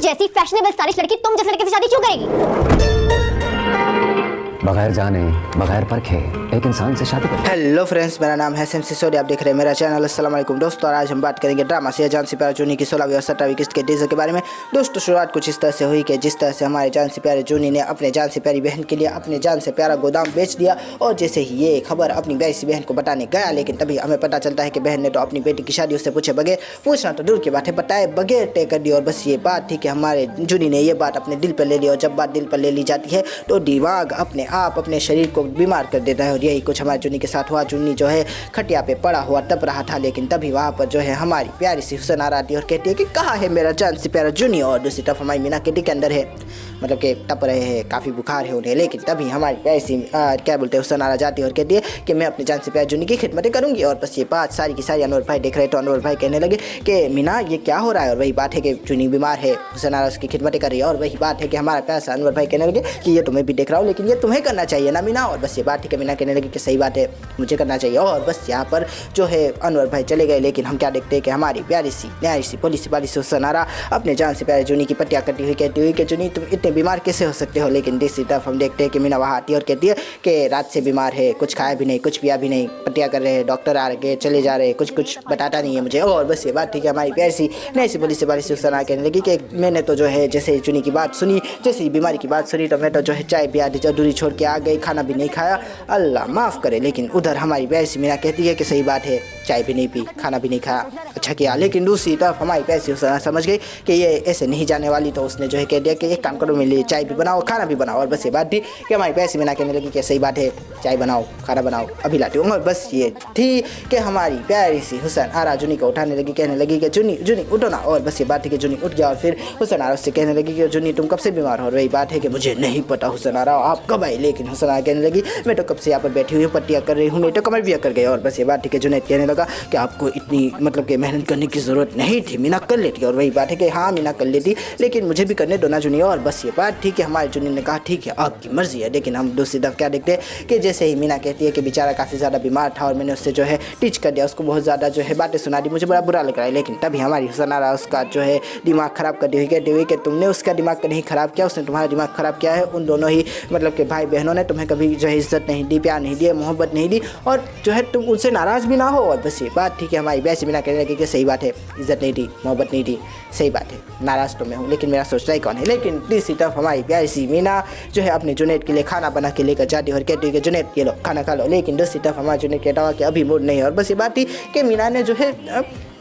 जैसी fashionable stylish लड़की तुम जैसे लड़के से शादी क्यों करेगी? बगैर जाने बगैर परखे एक इंसान से शादी कर। हेलो फ्रेंड्स, मेरा नाम है सिम सिसोदिया, आप देख रहे हैं मेरा चैनल। अस्सलाम वालेकुम दोस्तों, और आज हम बात करेंगे ड्रामा से जान से प्यारे जूनी की 16वीं और 17वीं किस्त के टीजर के बारे में। दोस्तों शुरुआत कुछ इस तरह से हुई कि जिस तरह से हमारे जान से प्यारे जूनी ने अपने जान से प्यारी बहन के लिए अपने जान से प्यारा गोदाम बेच दिया, और जैसे ही ये खबर अपनी वैसी बहन को बताने गया, लेकिन तभी हमें पता चलता है कि बहन ने तो अपनी बेटी की शादी उससे पूछे बगैर, पूछना तो दूर की बात है, बताए बगैर तय कर दी। और बस ये बात थी कि हमारे जूनी ने ये बात अपने दिल पर ले ली, और जब बात दिल पर ले ली जाती है तो दिमाग अपने आप अपने शरीर को बीमार कर देता है। और यही कुछ हमारे जूनी के साथ हुआ। जूनी जो है खटिया पे पड़ा हुआ तप रहा था, लेकिन तभी वहाँ पर जो है हमारी प्यारी सी हुसैन आ आती है और कहती है कि कहाँ है मेरा जान से प्यारा जूनी। और दूसरी तरफ हमारी मीना किटी के अंदर है, मतलब कि टप रहे हैं, काफ़ी बुखार है उन्हें। लेकिन तभी हमारी प्यारी सी क्या बोलते हैं हुसैन आ जाती है और कहती है कि मैं अपने जान से प्यारे जूनी की खिदमतें करूँगी। और बस ये बात सारी की सारी अनवर भाई देख रहे, तो अनवर भाई कहने लगे कि मीना ये क्या हो रहा है। और वही बात है कि जूनी बीमार है, हुसैन आ उसकी खिदमतें कर रही है। और वही बात है कि हमारा प्यारा सा अनवर भाई कहने लगे कि ये तुम्हें भी देख रहा हूँ, लेकिन ये तुम्हें करना चाहिए ना मीना। और बस ये बात है कि मीना कहने लगी कि सही बात है, मुझे करना चाहिए। और बस यहाँ पर जो है अनवर भाई चले गए, लेकिन हम क्या देखते हैं कि हमारी प्यारी सी न्यारी सी पुलिस वाली से हुसैन आ अपने जान से प्यारे जूनी की पट्टियाँ करती हुई कहती हुई कि जूनी तुम इतने बीमार कैसे हो सकते हो। लेकिन दूसरी तरफ हम देखते हैं कि मीना वहाँ आती है और कहती है कि रात से बीमार है, कुछ खाया भी नहीं, कुछ पिया भी नहीं, पट्टियाँ कर रहे हैं, डॉक्टर आ रहे चले जा रहे, कुछ बताता नहीं है मुझे। और बस ये बात ठीक है, हमारी प्यारी सी नई सी पुलिस वाली से हुसैन कहने लगी कि मैंने तो जो है जैसे जूनी की बात सुनी, जैसे बीमारी की बात सुनी, तो मैं तो जो है चाय भी आधी अधूरी छोड़ के आ गई, खाना भी नहीं खाया, अल्लाह माफ़ करे। लेकिन उधर हमारी प्यारी सी मीना कहती है कि सही बात है, चाय भी नहीं पी, खाना भी नहीं खाया, अच्छा किया। लेकिन दूसरी तरफ हमारी प्यारी सी हुसैन समझ गई कि ये ऐसे नहीं जाने वाली, तो उसने जो है कह दिया कि एक काम करो, मेरे लिए चाय भी बनाओ, खाना भी बनाओ। और बस ये बात थी कि हमारी प्यारी सी मीना कहने लगी कि सही बात है, चाय बनाओ, खाना बनाओ, अभी लाती हूँ। और बस ये थी कि हमारी प्यारी सी हुसैन आरा जूनी को उठाने लगी, कहने लगी कि जूनी जूनी उठो ना। और बस ये बात है कि जूनी उठ गया, और फिर हुसैन आरा उससे कहने लगी कि जूनी तुम कब से बीमार हो। और वही बात है कि मुझे नहीं पता हुसैन आरा आप कब आए। लेकिन हुसैन आरा कहने लगी मैं तो कब से यहाँ पर बैठी हुई हूँ, पट्टियाँ कर रही हूँ, मैं तो कमर भी कर गई। और बस ये बात है कि जुनैद कहने लगा कि आपको इतनी मतलब कि मेहनत करने की ज़रूरत नहीं थी, मीना कर लेती। और वही बात है कि हाँ मीना कर लेती, लेकिन मुझे भी करने दो ना जूनी। और बस ये बात ठीक है, हमारे जूनी ने कहा ठीक है आपकी मर्जी है। लेकिन हम दूसरी तरफ क्या देखते हैं कि जैसे ही मीना कहती है कि बेचारा काफ़ी ज़्यादा बीमार था और मैंने उससे जो है टीच कर दिया, उसको बहुत ज़्यादा जो है बातें सुना दी, मुझे बड़ा बुरा लग रहा है। लेकिन तभी हमारी हुसैन आरा उसका जो है दिमाग ख़राब करती हुई कहती हुई कि तुमने उसका दिमाग नहीं ख़राब किया, उसने तुम्हारा दिमाग ख़राब किया है। उन दोनों ही मतलब कि भाई बहनों ने तुम्हें कभी जो है इज्जत नहीं दी, प्यार नहीं दिया, मोहब्बत नहीं दी, और जो है तुम उनसे नाराज़ भी ना हो। और बस ये बात ठीक है, हमारी वैसे मीना कहने लगी कि सही बात है, इज्जत नहीं दी, मोहब्बत नहीं दी, सही बात है, नाराज़ तो मैं हूँ, लेकिन मेरा सोच रहा ही कौन है। लेकिन तीसरी तरफ हमारी प्यारी सी मीना जो है अपने जुनैद के लिए खाना बना के लेकर जाती है और कहती है कि जुनैद ये लो खाना खा लो। लेकिन दूसरी तरफ हमारे जुनैद कहता हुआ कि अभी मूड नहीं है। और बस ये बात थी कि मीना ने जो है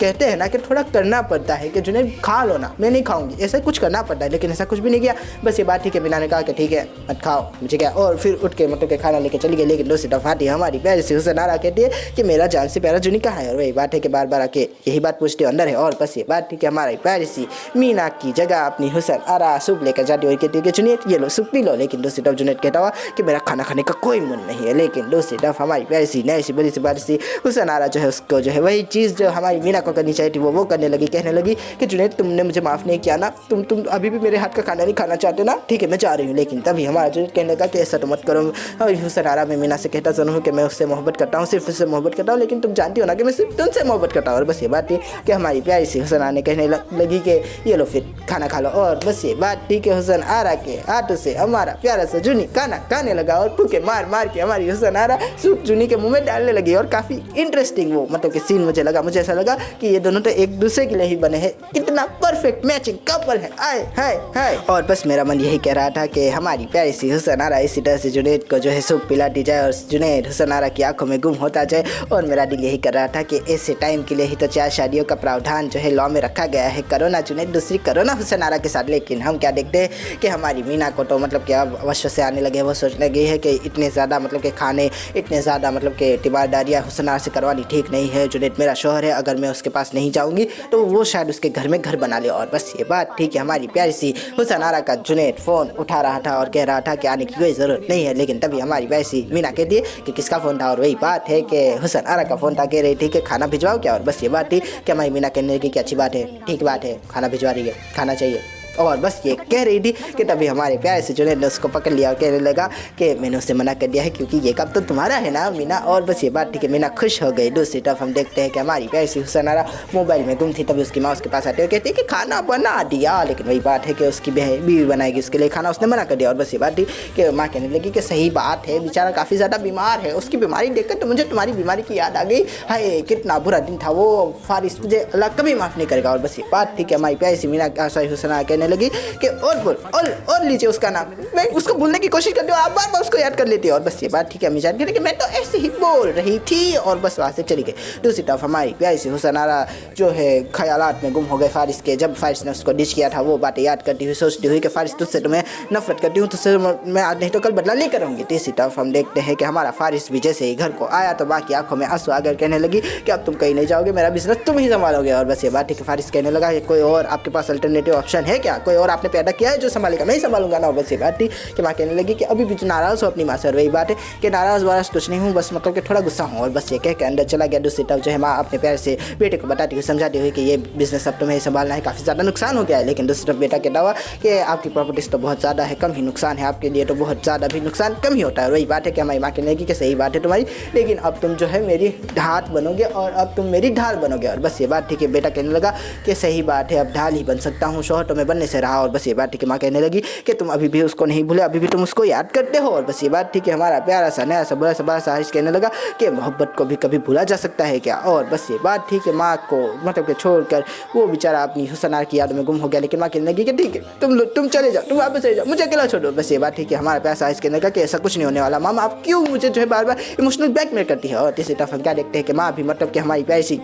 कहते हैं ना कि थोड़ा करना पड़ता है कि जुनैद खा लो ना, मैं नहीं खाऊंगी, ऐसा कुछ करना पड़ता है। लेकिन ऐसा कुछ भी नहीं किया। बस ये बात थी कि मीना ने कहा कि ठीक है मत खाओ, मुझे क्या। और फिर उठ के मतलब के खाना लेके चली गई। लेकिन दूसरी तरफ आती है हमारी प्यारी सी हुसैन आरा कहती है कि मेरा जान से प्यारा जूनी कहाँ है। और वही बात है कि बार बार आके यही बात पूछते हो अंदर है। और बस ये बात थी कि हमारी प्यारी सी मीना की जगह अपनी हुसैन आरा सूप लेकर जाती हुई कहती है कि जुनैद ये लो सूप पी लो। लेकिन दूसरी तरफ जुनैद कहता हुआ कि मेरा खाना खाने का कोई मन नहीं है। लेकिन दूसरी तरफ हमारी प्यारी सी नई सी बड़ी सी बात सी हुसैन आरा जो है उसको जो है वही चीज़ जो हमारी मीना को करनी चाहिए थी वो करने लगी, कहने लगी कि जुनैद तुमने मुझे माफ़ नहीं किया ना, तुम अभी भी मेरे हाथ का खाना नहीं खाना चाहते ना, ठीक है मैं जा रही हूँ। लेकिन तभी हमारा जुनैद कहने लगा कि ऐसा तो मत करो। और हुसैन आरा मैं मीना से कहता जरूर हूँ कि मैं उससे मोहब्बत करता हूँ, सिर्फ उससे मोहब्बत करता हूँ, लेकिन तुम जानती हो ना कि मैं सिर्फ तुमसे मोहब्बत करता हूँ। और बस ये बात थी कि हमारी प्यारी सी हुसैन आरा ने कहने लगी कि ये लो फिर खाना खा लो। और बस ये बात थी कि हुसैन आरा के हाथों से हमारा प्यारा सा जूनी खाना खाने लगा, और फूके मार मार के हमारी हुसैन आरा सूप जूनी के मुँह में डालने लगी। और काफ़ी इंटरेस्टिंग वो मतलब कि सीन मुझे लगा, मुझे ऐसा लगा कि ये दोनों तो एक दूसरे के लिए ही बने हैं, कितना परफेक्ट मैचिंग कपल है, आए हाय हाय। और बस मेरा मन यही कह रहा था कि हमारी प्यारी सी हुसैन आरा इसी तरह से जुनैद को जो है सूप पिलाती जाए और जुनैद हुसैन आरा की आंखों में गुम होता जाए। और मेरा दिल यही कर रहा था कि ऐसे टाइम के लिए ही तो 4 शादियों का प्रावधान जो है लॉ में रखा गया है, कोरोना जुनैद दूसरी कोरोना हुसैन आरा के साथ। लेकिन हम क्या देखते हैं कि हमारी मीना को तो मतलब कि अब अवश्य से आने लगे, वो सोचने लगी है कि इतने ज़्यादा मतलब कि खाने, इतने ज़्यादा मतलब कि तीमारदारियाँ हुसैन आरा से करवानी ठीक नहीं है। जुनैद मेरा शौहर है, अगर मैं उसके पास नहीं जाऊँगी तो वो शायद उसके घर में घर बना ले। और बस ये बात ठीक है, हमारी प्यारी सी हुसैन आरा का जुनैद फ़ोन उठा रहा था और कह रहा था कि आने की कोई ज़रूरत नहीं है। लेकिन तभी हमारी प्यारी सी मीना कहती है कि किसका फ़ोन था। और वही बात है कि हुसैन आरा का फ़ोन था, कह रही थी कि खाना भिजवाओ क्या। और बस ये बात थी कि हमारी मीना कहने लगी कि अच्छी बात है, ठीक बात है, खाना भिजवा रही है, खाना चाहिए। और बस ये कह रही थी कि तभी हमारे प्यारे से जुनैद ने उसको पकड़ लिया और कहने लगा कि मैंने उससे मना कर दिया है क्योंकि ये कब तो तुम्हारा है ना मीना। और बस ये बात थी कि मीना खुश हो गई। दूसरी तरफ हम देखते हैं कि हमारी प्यारी सी हुसैन आरा मोबाइल में गुम थी, तभी उसकी माँ उसके पास आती है और कहती है कि खाना बना दिया, लेकिन वही बात है कि उसकी बीवी बनाएगी उसके लिए खाना, उसने मना कर दिया। और बस ये बात थी कि माँ कहने लगी कि सही बात है, बेचारा काफ़ी ज़्यादा बीमार है, उसकी बीमारी देखकर तो मुझे तुम्हारी बीमारी की याद आ गई, हाय कितना बुरा दिन था वो फारिस, तुझे अल्लाह कभी माफ़ नहीं करेगा। और बस ये बात थी कि हमारी प्यारी सी मीना सॉरी हुसैन आरा कहने लगी कि और बोल और लीजिए उसका नाम, मैं उसको भूलने की कोशिश करती हूँ, आप बार बार उसको याद कर लेती है। और बस ये बात ठीक है, अम्मी जान कहने कि मैं तो ऐसे ही बोल रही थी और बस वहाँ से चली गई। दूसरी तरफ हमारी प्यारी सी हुसैन आरा जो है ख्यालात में गुम हो गए फारिस के। जब फारिस ने उसको डिश किया था वो बातें याद करती हुई सोचती हुई कि फारिस तुझसे तो मैं नफरत करती हूँ, तुझसे मैं आज नहीं तो कल बदला लेकर रहूँगी। तीसरी तरफ हम देखते हैं कि हमारा फारिस भी जैसे ही घर को आया तो बाकी आंखों में आंसू आकर कहने लगी कि अब तुम कहीं नहीं जाओगे, मेरा बिजनेस तुम ही संभालोगे। और बस ये बात है कि फारिस कहने लगा कि कोई और आपके पास अल्टरनेटिव ऑप्शन है क्या, कोई और आपने पैदा किया है जो संभालेगा, मैं ही संभालूंगा ना। बस ये बात थी कि माँ कहने लगी कि अभी भी नाराज़ हो अपनी माँ से। और वही बात है कि नाराज़ वाराज कुछ नहीं हूँ, बस मतलब कि थोड़ा गुस्सा हूँ। और बस ये कह के अंदर चला गया। दूसरी तरफ जो है माँ अपने प्यार से बेटे को बताती हुई समझाती हुई कि ये बिजनेस अब तुम्हें ही संभालना है, काफ़ी ज़्यादा नुकसान हो गया है। लेकिन दूसरी तरफ बेटा कहता हुआ कि आपकी प्रॉपर्टीज़ तो बहुत ज़्यादा है, कम ही नुकसान है, आपके लिए तो बहुत ज़्यादा भी नुकसान कम ही होता है। वही बात है कि हमारी माँ कहने लगी कि सही बात है तुम्हारी, लेकिन अब तुम जो है मेरी हाथ बनोगे और अब तुम मेरी ढाल बनोगे। और बस ये बात थी कि बेटा कहने लगा कि सही बात है, अब ढाल ही बन सकता हूँ, शौहर तो मैं बनने से रहा। और बस ये बात थी कि माँ कहने लगी कि तुम अभी भी उसको नहीं भूले, अभी भी तुम उसको याद करते हो। और बस ये बात थी कि हमारा प्यारा सा नया सा बड़ा सा हारिस कहने लगा कि मोहब्बत को भी कभी भूला जा सकता है क्या। और बस ये बात थी कि माँ को मतलब कि छोड़कर वो बेचारा अपनी हुसैन आरा की याद में गुम हो गया। लेकिन माँ कहने लगी कि ठीक है तुम चले जाओ, तुम वापस चले जाओ, मुझे अकेला छोड़ो। बस ये बात थी कि हमारा प्यारा सा हारिस कहने लगा कि ऐसा कुछ नहीं होने वाला, मामा आप क्यों मुझे जो है बार बार इमोशनल ब्लैकमेल करती है। और तीसरी तरफ हम क्या देखते हैं कि माँ भी मतलब कि हमारी प्यारी सी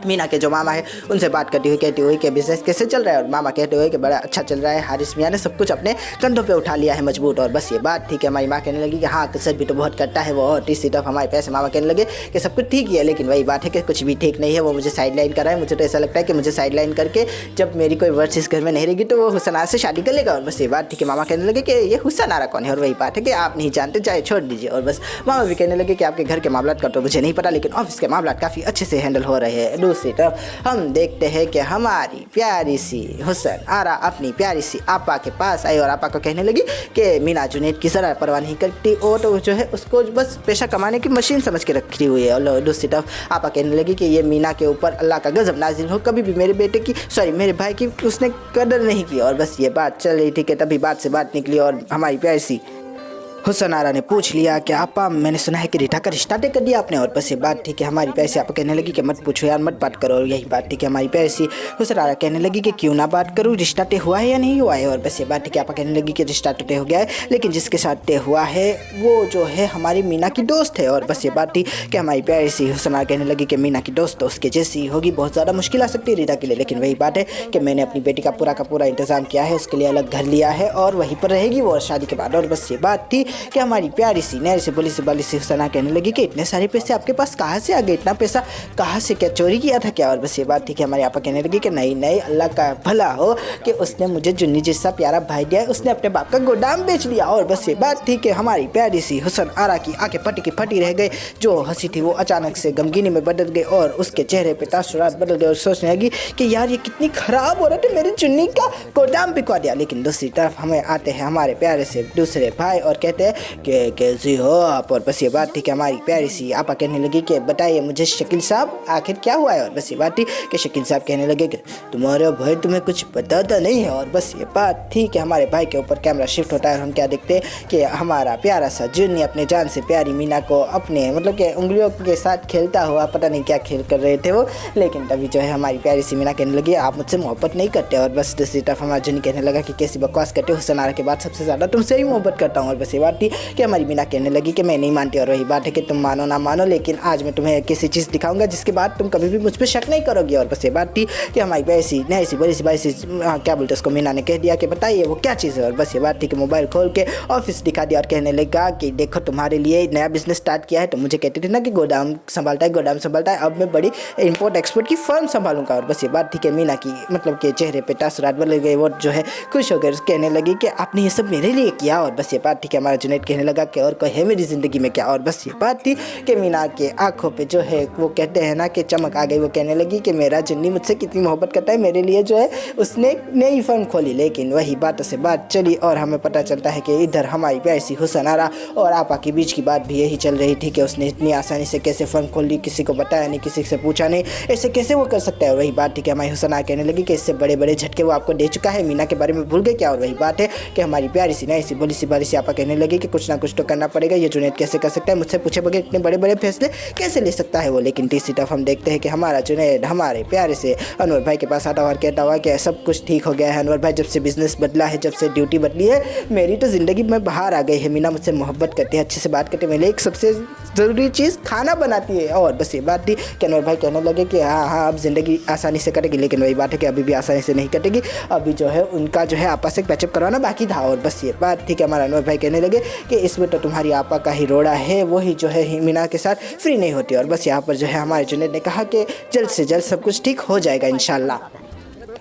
मीना के जो मामा है उनसे बात करती हुई कहती हुई कि बिज़नेस कैसे चल रहा है। और मामा कहते हुए कि बड़ा अच्छा चल रहा है, हारिस मियाँ ने सब कुछ अपने कंधों पे उठा लिया है मजबूत। और बस ये बात थी कि हमारी माँ कहने लगी कि हाँ कसरत भी तो बहुत करता है वो। और तीसरी तरफ हमारे पैसे मामा कहने लगे कि सब कुछ ठीक ही है, लेकिन वही बात है कि कुछ भी ठीक नहीं है, वो मुझे साइड लाइन कर रहा है। मुझे तो ऐसा लगता है कि मुझे साइड लाइन करके जब मेरी कोई वर्ष इस घर में नहीं रहेगी तो वो हुसैन आरा से शादी कर लेगा। और बस ये बात थी कि मामा कहने लगे कि ये हुसैन आरा कौन है। और वही बात है कि आप नहीं जानते, चाहे छोड़ दीजिए। और बस मामा भी कहने लगे कि आपके घर के मामला का तो मुझे नहीं पता, लेकिन ऑफिस के मामला काफ़ी अच्छे से हैंडल हो रहे हैं। दूसरी तरफ हम देखते हैं कि हमारी प्यारी सी हुसैन आरा अपनी प्यारी सी आपा के पास आई और आपा को कहने लगी कि मीना जुनैद की ज़रा परवाह नहीं करती, वो तो जो है उसको बस पैसा कमाने की मशीन समझ के रखी हुई है। और दूसरी तरफ आपा कहने लगी कि ये मीना के ऊपर अल्लाह का गज़ब नाजिल हो, कभी भी मेरे बेटे की मेरे भाई की उसने कदर नहीं की। और बस ये बात चल रही थी कि तभी बात से बात निकली और हमारी प्यारी सी हुसैन आरा ने पूछ लिया कि आपा मैंने सुना है कि रीटा का रिश्ता तय कर दिया आपने। और बस ये बात थी कि हमारी पैसे आपा कहने लगी कि मत पूछो यार, मत बात करो। और यही बात थी कि हमारी पैसी हुसैन आरा कहने लगी कि क्यों ना बात करूँ, रिश्ता तय हुआ है या नहीं हुआ है। और बस ये बात थी कि आपा कहने लगी कि रिश्ता तो तय हो गया है, लेकिन जिसके साथ तय हुआ है वो जो है हमारी मीना की दोस्त है। और बस ये बात थी कि हमारी प्यारी सी हुसैन आरा कहने लगी कि मीना की दोस्त तो उसके जैसी होगी, बहुत ज़्यादा मुश्किल आ सकती है रीटा के लिए। लेकिन वही बात है कि मैंने अपनी बेटी का पूरा इंतजाम किया है, उसके लिए अलग घर लिया है और वहीं पर रहेगी वो शादी के बाद। और बस ये बात थी कि हमारी प्यारी सी नहर से बोली से बाली से हुसैन आरा कहने लगी कि इतने सारे पैसे आपके पास कहाँ से आ गए, इतना पैसा कहाँ से, क्या चोरी किया था क्या। और बस ये बात थी कि हमारे आपा कहने लगी कि नहीं अल्लाह का भला हो कि उसने मुझे जुन्नी जैसा प्यारा भाई दिया है, उसने अपने बाप का गोदाम बेच लिया। और बस ये बात थी कि हमारी प्यारी सी हुसैन आरा की आंखें फटी की फटी रह गई, जो हंसी थी वो अचानक से गमगीनी में बदल गई और उसके चेहरे पे तासुरात बदल गए और सोचने लगी कि यार ये कितनी खराब हो रहा था, मेरी जुन्नी का गोदाम बिकवा दिया। लेकिन दूसरी तरफ हमें आते हैं हमारे प्यारे से दूसरे भाई और कहते हैं कि कैसी हो आप। और बस ये बात थी कि हमारी प्यारी सी आपा कहने लगी कि बताइए मुझे शकील साहब आखिर क्या हुआ है। और बस ये बात थी कि शकील साहब कहने लगे कि तुम्हारा भाई तुम्हें कुछ बताता नहीं है। और बस ये बात थी कि हमारे भाई के ऊपर कैमरा शिफ्ट होता है और हम क्या देखते हैं कि हमारा प्यारा सा जुन्नी अपने जान से प्यारी मीना को अपने मतलब कि उंगलियों के साथ खेलता हुआ, पता नहीं क्या खेल कर रहे थे वो। लेकिन तभी जो है हमारी प्यारी सी मीना कहने लगी आप मुझसे मोहब्बत नहीं करते। और बस दूसरी तरफ हमारा जुन्नी कहने लगा कि कैसी बकवास करते हो, हुसैन आरा के बाद सबसे ज़्यादा तुमसे ही मोहब्बत करता हूँ। और बस ये बात थी कि हमारी मीना कहने लगी कि मैं नहीं मानती। और वही बात है कि तुम मानो ना मानो, लेकिन आज मैं तुम्हें किसी चीज़ दिखाऊंगा जिसके बाद तुम कभी भी मुझ पर शक नहीं करोगे। और बस ये बात थी कि हमारी ऐसी नई सी बड़ी सी बाई सी क्या बोलते उसको मीना ने कह दिया कि बताइए वो क्या चीज़ है। और बस ये बात थी कि मोबाइल खोल के ऑफिस दिखा दिया और कहने लगा कि देखो तुम्हारे लिए नया बिजनेस स्टार्ट किया है, तो मुझे कहते थे ना कि गोदाम संभालता है, अब मैं बड़ी इंपोर्ट एक्सपोर्ट की फर्म संभालूंगा। और बस ये बात थी कि मीना की मतलब के चेहरे पे तासुरात बदल गए, वो जो है खुश होकर कहने लगी कि आपने ये सब मेरे लिए किया। और बस ये बात थी कि हमारा जुनैद कहने लगा कि और कोई है मेरी ज़िंदगी में क्या। और बस ये बात थी कि मीना के आंखों पे जो है वो कहते हैं ना कि चमक आ गई। वो कहने लगी कि मेरा जुन्नी मुझसे कितनी मोहब्बत करता है, मेरे लिए जो है उसने नई फर्म खोली। लेकिन वही बातों से बात चली और हमें पता चलता है कि इधर हमारी प्यारी सी हुसन आरा और आपा के बीच की बात भी यही चल रही थी कि उसने इतनी आसानी से कैसे फर्म खोल ली, किसी को बताया नहीं, किसी से पूछा नहीं, ऐसे कैसे वो कर सकता है। वही बात थी कि हमारी हुसन आरा कहने लगी कि इससे बड़े बड़े झटके वो आपको दे चुका है, मीना के बारे में भूल गए क्या। और वही बात है कि हमारी प्यारी सी नई सी बोली सी बारी सी आपा कहने लगी कि कुछ ना कुछ तो करना पड़ेगा, ये जुनैद कैसे कर सकता है, मुझसे पूछे बगैर इतने बड़े बड़े फैसले कैसे ले सकता है वो। लेकिन तीसरी तरफ हम देखते हैं कि हमारा जुनैद हमारे प्यारे से अनवर भाई के पास आता और कहता हुआ कि सब कुछ ठीक हो गया है अनवर भाई, जब से बिजनेस बदला है, जब से ड्यूटी बदली है, मेरी तो ज़िंदगी में बाहर आ गई है। मीना मुझसे मोहब्बत करती है, अच्छे से बात करते हैं, मेरे एक सबसे ज़रूरी चीज़ खाना बनाती है। और बस ये बात थी कि अनवर भाई कहने लगे कि हाँ अब ज़िंदगी आसानी से कटेगी। लेकिन वही बात है कि अभी भी आसानी से नहीं कटेगी, अभी जो है उनका जो है आपा से पैचअप करवाना बाकी था। और बस ये बात थी कि हमारा अनवर भाई कहने लगे कि इसमें तो तुम्हारी आपा का ही रोड़ा है, वही जो है मीना के साथ फ्री नहीं होती। और बस यहाँ पर जो है हमारे जुनैद ने कहा कि जल्द से जल्द सब कुछ ठीक हो जाएगा इंशाल्लाह।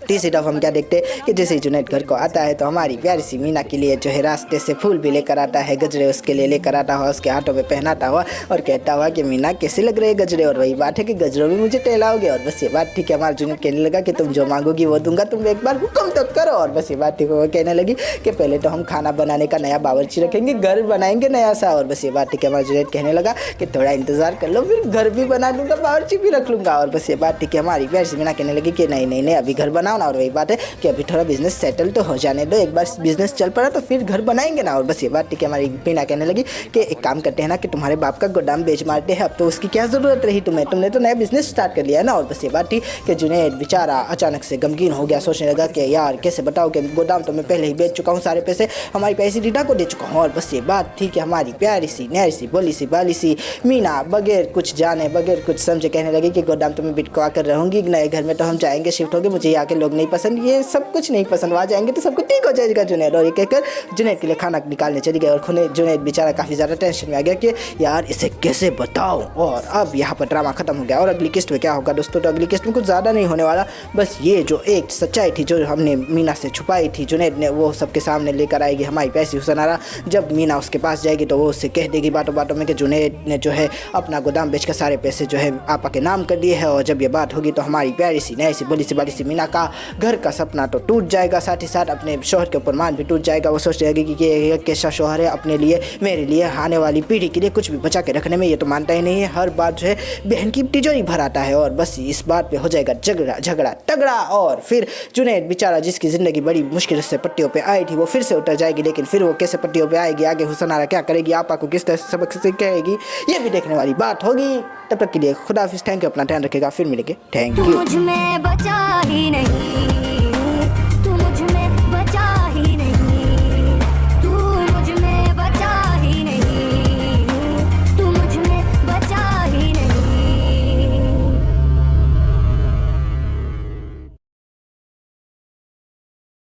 तीसरी तरफ हम क्या देखते हैं कि जैसे ही जुनैद घर को आता है तो हमारी प्यारी सी मीना के लिए जो है रास्ते से फूल भी लेकर आता है, गजरे उसके लिए लेकर आता हुआ, उसके हाथों में पहनाता हुआ और कहता हुआ कि मीना कैसे लग रहे हैं गजरे। और वही बात है कि गजरों में मुझे टहलाओगे। और बस ये बात थी कि हमारा जुनैद कहने लगा कि तुम जो मांगोगी वो दूंगा, तुम एक बार हुक्म तो करो। और बस ये बात थी वो कहने लगी कि पहले तो हम खाना बनाने का नया बावर्ची रखेंगे, घर बनाएंगे नया सा। और बस ये बात थी कि हमारा जुनैद कहने लगा कि थोड़ा इंतजार कर लो, फिर घर भी बना लूँगा, बावर्ची भी रख लूँगा। और बस ये बात थी कि हमारी प्यारी सी मीना कहने लगी कि नहीं नहीं नहीं अभी घर बनाओ ना। और वही बात है कि अभी थोड़ा बिजनेस सेटल तो हो जाने दो, एक बार बिजनेस चल पड़ा तो फिर घर बनाएंगे ना। और बस ये बात थी कि हमारी मीना कहने लगी कि एक काम करते हैं ना कि तुम्हारे बाप का गोदाम बेच मारते हैं, अब तो उसकी क्या ज़रूरत रही तुम्हें, तुमने तो नया बिजनेस स्टार्ट कर लिया है ना। और बस ये बात थी कि जुनैद बेचारा अचानक से गमगीन हो गया, सोचने लगा कि यार कैसे बताओ कि गोदाम तो मैं पहले ही बेच चुका हूँ, सारे पैसे हमारी पैसे रीटा को दे चुका हूँ। और बस ये बात थी कि हमारी प्यारी सी नैरी सी बोली सी बाली सी मीना बगैर कुछ जाने बगैर कुछ समझे कहने लगी कि गोदाम तो मैं बिटवा कर रहूँगी, नए घर में तो हम जाएंगे, शिफ्ट होंगे, मुझे यहाँ के लोग नहीं पसंद, ये सब कुछ नहीं पसंद, वहाँ जाएंगे तो सब कुछ ठीक हो जाएगा जुनैद। और ये कहकर जुनैद के लिए खाना निकालने चली गई। और जुनैद बेचारा काफ़ी ज़्यादा टेंशन में आ गया कि यार इसे कैसे बताऊं। और अब यहाँ पर ड्रामा खत्म हो गया। और अगली किस्त में क्या होगा दोस्तों, तो अगली किस्त में कुछ ज़्यादा नहीं होने वाला, बस ये जो एक सच्चाई थी जो हमने मीना से छुपाई थी जुनैद ने, वो सबके सामने लेकर आएगी हमारी पैसी हुसन आरा। जब मीना उसके पास जाएगी तो वो उससे कह देगी बातों बातों में कि जुनैद ने जो है अपना गोदाम बेचकर सारे पैसे जो है आपा के नाम कर दिए हैं। और जब ये बात होगी तो हमारी प्यारी सी नई सी बड़ी सी बाली सी मीना का घर का सपना तो टूट जाएगा, साथ ही साथ अपने शोहर के ऊपर मान भी टूट जाएगा। वो सोच रहेगी कि ये कैसा शोहर है, अपने लिए मेरे लिए आने वाली पीढ़ी के लिए कुछ भी बचा के रखने में ये तो मानता ही नहीं है, हर बात जो है बहन की तिजोरी भर आता है। और बस इस बात पे हो जाएगा झगड़ा तगड़ा। और फिर जुनैद बेचारा जिसकी ज़िंदगी बड़ी मुश्किल से पट्टियों पे आई थी वो फिर से उतर जाएगी। लेकिन फिर वो कैसे पट्टियों पे आएगी, आगे हुसन आरा क्या करेगी, आपा को किस तरह से सबक सिखाएगी, ये भी देखने वाली बात होगी। तब तक के लिए खुदा हाफिज़, थैंक यू, अपना ध्यान रखेगा, फिर मिलेंगे, थैंक यू। मुझ में बचा ही नहीं।